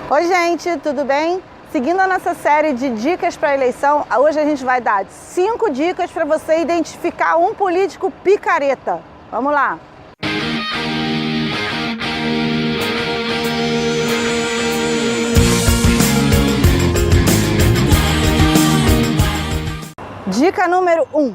Oi gente, tudo bem? Seguindo a nossa série de dicas para a eleição, hoje a gente vai dar 5 dicas para você identificar um político picareta. Vamos lá! Dica número 1.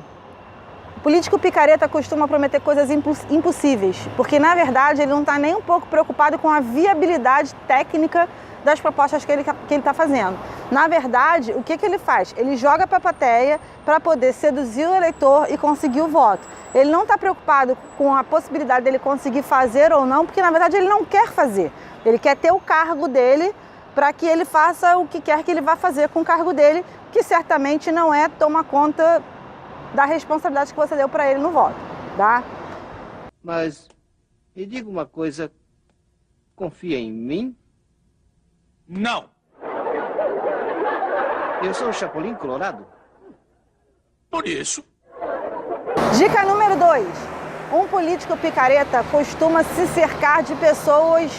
O político picareta costuma prometer coisas impossíveis, porque na verdade ele não está nem um pouco preocupado com a viabilidade técnica das propostas que ele está fazendo. Na verdade, o que ele faz? Ele joga para a plateia para poder seduzir o eleitor e conseguir o voto. Ele não está preocupado com a possibilidade dele conseguir fazer ou não, porque na verdade ele não quer fazer. Ele quer ter o cargo dele para que ele faça o que quer que ele vá fazer com o cargo dele, que certamente não é tomar conta da responsabilidade que você deu para ele no voto, tá? Mas me diga uma coisa, confia em mim? Não! Eu sou o Chapolin Colorado? Por isso. Dica número 2. Um político picareta costuma se cercar de pessoas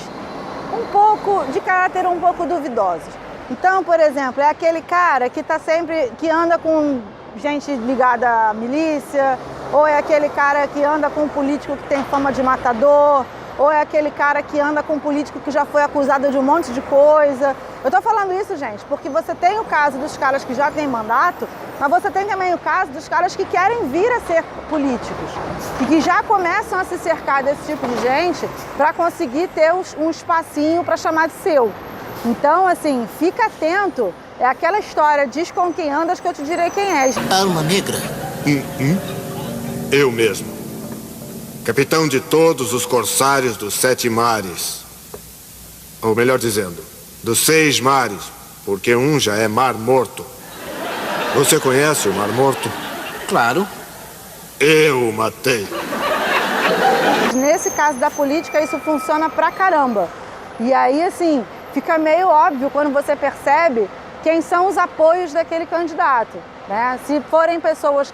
de caráter um pouco duvidosos. Então, por exemplo, é aquele cara que anda com gente ligada à milícia, ou é aquele cara que anda com um político que tem fama de matador, ou é aquele cara que anda com um político que já foi acusado de um monte de coisa. Eu tô falando isso, gente, porque você tem o caso dos caras que já têm mandato, mas você tem também o caso dos caras que querem vir a ser políticos e que já começam a se cercar desse tipo de gente para conseguir ter um espacinho para chamar de seu. Então, assim, fica atento. É aquela história, diz com quem andas que eu te direi quem és. Alma negra. Eu mesmo. Capitão de todos os corsários dos 7 mares. Ou melhor dizendo, dos 6 mares, porque um já é Mar Morto. Você conhece o Mar Morto? Claro. Eu o matei. Nesse caso da política, isso funciona pra caramba. E aí, assim, fica meio óbvio quando você percebe quem são os apoios daquele candidato, né? Se forem pessoas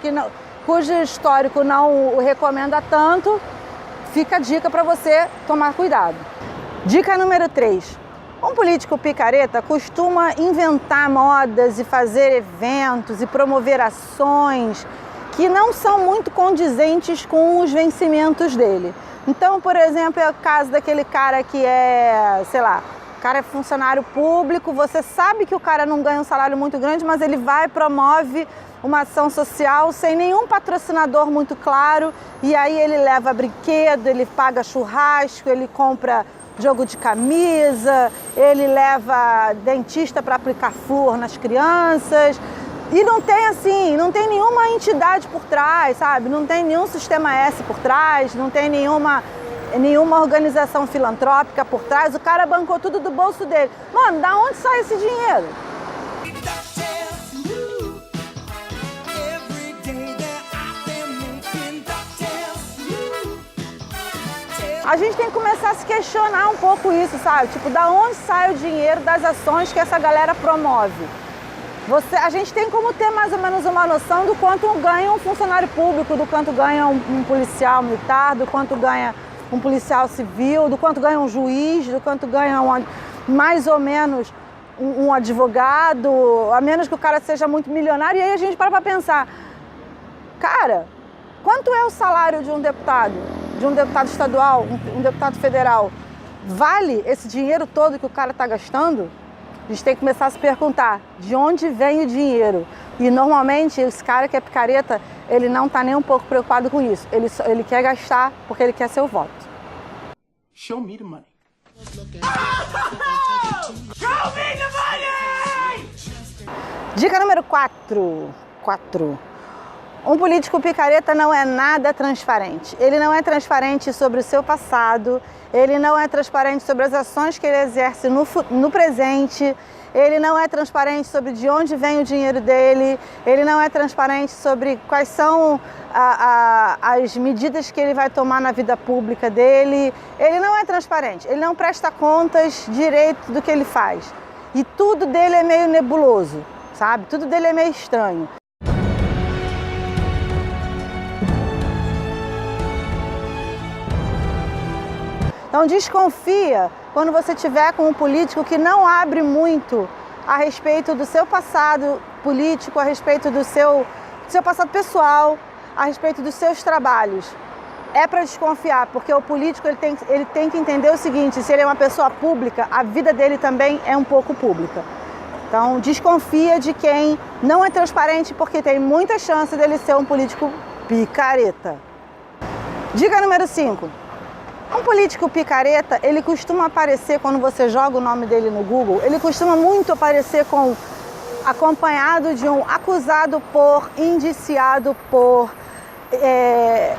cujo histórico não o recomenda tanto, fica a dica para você tomar cuidado. Dica número 3. Um político picareta costuma inventar modas e fazer eventos e promover ações que não são muito condizentes com os vencimentos dele. Então, por exemplo, é o caso daquele cara que é, sei lá, o cara é funcionário público, você sabe que o cara não ganha um salário muito grande, mas ele vai e promove uma ação social sem nenhum patrocinador muito claro, e aí ele leva brinquedo, ele paga churrasco, ele compra jogo de camisa, ele leva dentista para aplicar flúor nas crianças, e não tem nenhuma entidade por trás, sabe? Não tem nenhum sistema S por trás, não tem nenhuma organização filantrópica por trás, o cara bancou tudo do bolso dele. Mano, da onde sai esse dinheiro? A gente tem que começar a se questionar um pouco isso, sabe? Tipo, da onde sai o dinheiro das ações que essa galera promove? A gente tem como ter mais ou menos uma noção do quanto ganha um funcionário público, do quanto ganha um policial militar, do quanto ganha um policial civil, do quanto ganha um juiz, do quanto ganha mais ou menos um advogado, a menos que o cara seja muito milionário. E aí a gente para pensar, cara, quanto é o salário de um deputado estadual, um deputado federal? Vale esse dinheiro todo que o cara está gastando? A gente tem que começar a se perguntar, de onde vem o dinheiro? E normalmente esse cara que é picareta, ele não está nem um pouco preocupado com isso. Ele quer gastar porque ele quer seu voto. Show me the money. Show me the money! Dica número 4. Um político picareta não é nada transparente. Ele não é transparente sobre o seu passado, ele não é transparente sobre as ações que ele exerce no presente, ele não é transparente sobre de onde vem o dinheiro dele, ele não é transparente sobre quais são as medidas que ele vai tomar na vida pública dele. Ele não é transparente, ele não presta contas direito do que ele faz. E tudo dele é meio nebuloso, sabe? Tudo dele é meio estranho. Então Então desconfia quando você tiver com um político que não abre muito a respeito do seu passado político, a respeito do seu passado pessoal, a respeito dos seus trabalhos. É para desconfiar, porque o político ele tem que entender o seguinte: se ele é uma pessoa pública, a vida dele também é um pouco pública. Então desconfia de quem não é transparente, porque tem muita chance dele ser um político picareta. Dica número 5. Um político picareta, ele costuma aparecer, quando você joga o nome dele no Google, ele costuma muito aparecer acompanhado de um acusado por, indiciado por,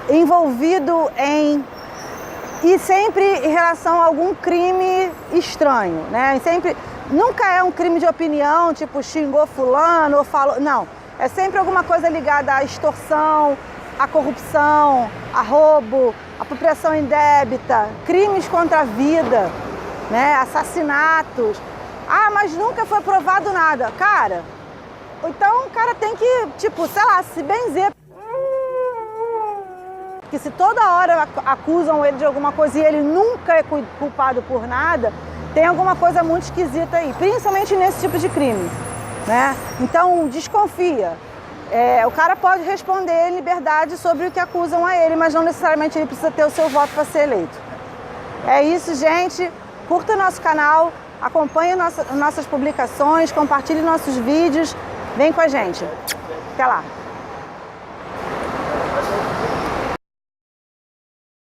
envolvido em, e sempre em relação a algum crime estranho, né? Nunca é um crime de opinião, tipo xingou fulano ou falou, não. É sempre alguma coisa ligada à extorsão, à corrupção, a roubo, apropriação indébita, crimes contra a vida, né? Assassinatos. Ah, mas nunca foi provado nada. Cara, então o cara tem que, tipo, sei lá, se benzer. Porque se toda hora acusam ele de alguma coisa e ele nunca é culpado por nada, tem alguma coisa muito esquisita aí, principalmente nesse tipo de crime, né? Então, desconfia. O cara pode responder em liberdade sobre o que acusam a ele, mas não necessariamente ele precisa ter o seu voto para ser eleito. É isso, gente. Curta o nosso canal, acompanhe nossas publicações, compartilhe nossos vídeos. Vem com a gente. Até lá.